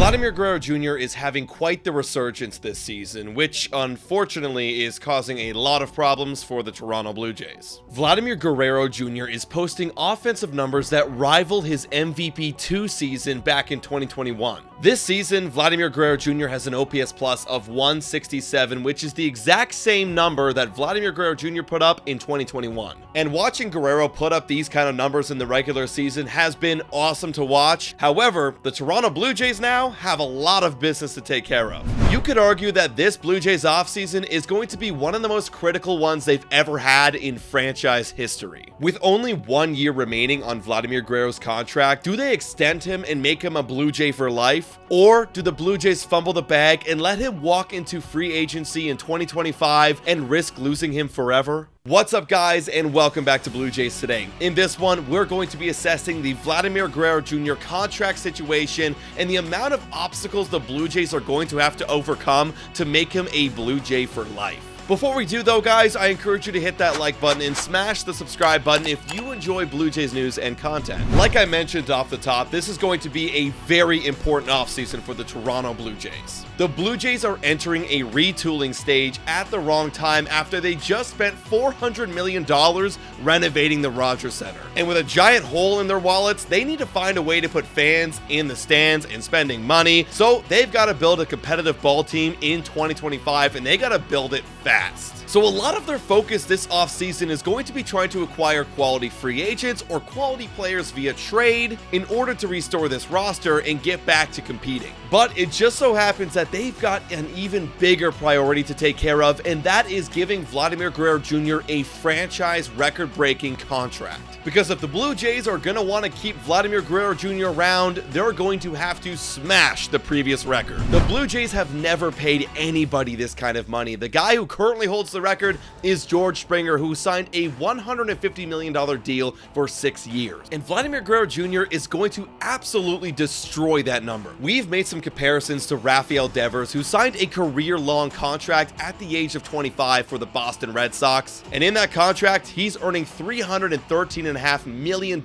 Vladimir Guerrero Jr. is having quite the resurgence this season, which unfortunately is causing a lot of problems for the Toronto Blue Jays. Vladimir Guerrero Jr. is posting offensive numbers that rival his MVP 2 season back in 2021. This season, Vladimir Guerrero Jr. has an OPS plus of 167, which is the exact same number that Vladimir Guerrero Jr. put up in 2021. And watching Guerrero put up these kind of numbers in the regular season has been awesome to watch. However, the Toronto Blue Jays now have a lot of business to take care of. You could argue that this Blue Jays offseason is going to be one of the most critical ones they've ever had in franchise history. With only 1 year remaining on Vladimir Guerrero's contract, do they extend him and make him a Blue Jay for life? Or do the Blue Jays fumble the bag and let him walk into free agency in 2025 and risk losing him forever? What's up, guys, and welcome back to Blue Jays Today. In this one, we're going to be assessing the Vladimir Guerrero Jr. contract situation and the amount of obstacles the Blue Jays are going to have to overcome to make him a Blue Jay for life. Before we do though, guys, I encourage you to hit that like button and smash the subscribe button if you enjoy Blue Jays news and content. Like I mentioned off the top, this is going to be a very important offseason for the Toronto Blue Jays. The Blue Jays are entering a retooling stage at the wrong time after they just spent $400 million renovating the Rogers Center. And with a giant hole in their wallets, they need to find a way to put fans in the stands and spending money. So they've got to build a competitive ball team in 2025, and they got to build it fast. So a lot of their focus this offseason is going to be trying to acquire quality free agents or quality players via trade in order to restore this roster and get back to competing. But it just so happens that they've got an even bigger priority to take care of, and that is giving Vladimir Guerrero Jr. a franchise record-breaking contract. Because if the Blue Jays are going to want to keep Vladimir Guerrero Jr. around, they're going to have to smash the previous record. The Blue Jays have never paid anybody this kind of money. The guy who currently holds the record is George Springer, who signed a $150 million deal for 6 years. And Vladimir Guerrero Jr. is going to absolutely destroy that number. We've made some comparisons to Rafael Devers, who signed a career-long contract at the age of 25 for the Boston Red Sox. And in that contract, he's earning $313.5 million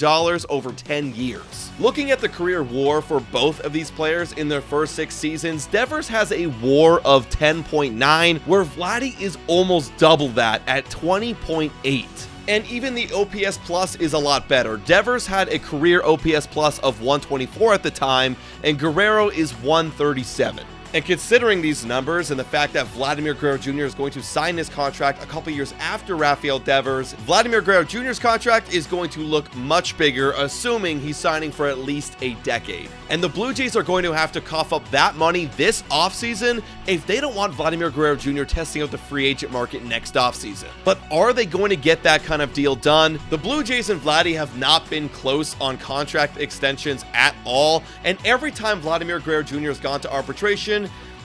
over 10 years. Looking at the career WAR for both of these players in their first 6 seasons, Devers has a WAR of 10.9, where Vladdy is almost double that at 20.8. And even the OPS plus is a lot better. Devers had a career OPS plus of 124 at the time, and Guerrero is 137. And considering these numbers and the fact that Vladimir Guerrero Jr. is going to sign his contract a couple years after Rafael Devers, Vladimir Guerrero Jr.'s contract is going to look much bigger, assuming he's signing for at least a decade. And the Blue Jays are going to have to cough up that money this offseason if they don't want Vladimir Guerrero Jr. testing out the free agent market next offseason. But are they going to get that kind of deal done? The Blue Jays and Vladdy have not been close on contract extensions at all, and every time Vladimir Guerrero Jr. has gone to arbitration,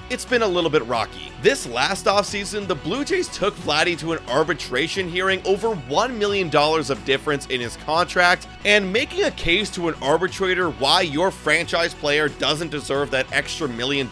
it's been a little bit rocky. This last offseason, the Blue Jays took Vladdy to an arbitration hearing over $1 million of difference in his contract, and making a case to an arbitrator why your franchise player doesn't deserve that extra $1 million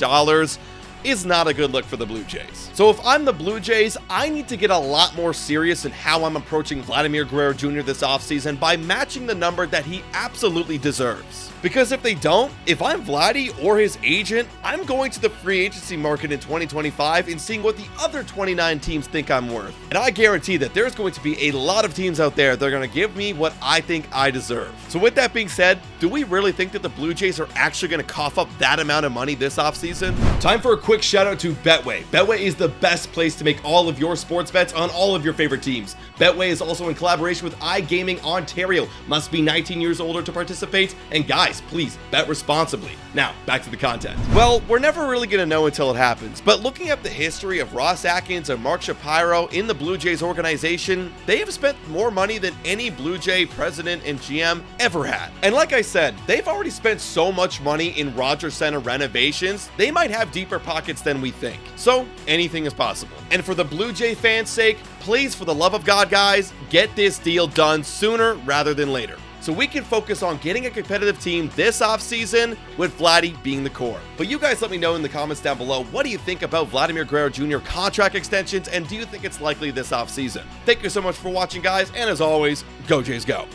is not a good look for the Blue Jays. So if I'm the Blue Jays, I need to get a lot more serious in how I'm approaching Vladimir Guerrero Jr. this offseason by matching the number that he absolutely deserves. Because if they don't, if I'm Vladdy or his agent, I'm going to the free agency market in 2025 and seeing what the other 29 teams think I'm worth. And I guarantee that there's going to be a lot of teams out there that are going to give me what I think I deserve. So with that being said, do we really think that the Blue Jays are actually going to cough up that amount of money this offseason? Time for a quick shout out to Betway. Betway is the best place to make all of your sports bets on all of your favorite teams. Betway is also in collaboration with iGaming Ontario. Must be 19 years older to participate. And guys, please bet responsibly. Now, back to the content. Well, we're never really going to know until it happens, but looking at the history of Ross Atkins and Mark Shapiro in the Blue Jays organization, they have spent more money than any Blue Jay president and GM ever had. And like I said, they've already spent so much money in Rogers Center renovations, they might have deeper pockets than we think. So, anything is possible. And for the Blue Jay fans' sake, please, for the love of God, guys, get this deal done sooner rather than later, so we can focus on getting a competitive team this offseason with Vladdy being the core. But you guys let me know in the comments down below, what do you think about Vladimir Guerrero Jr. contract extensions, and do you think it's likely this offseason? Thank you so much for watching, guys, and as always, go Jays go.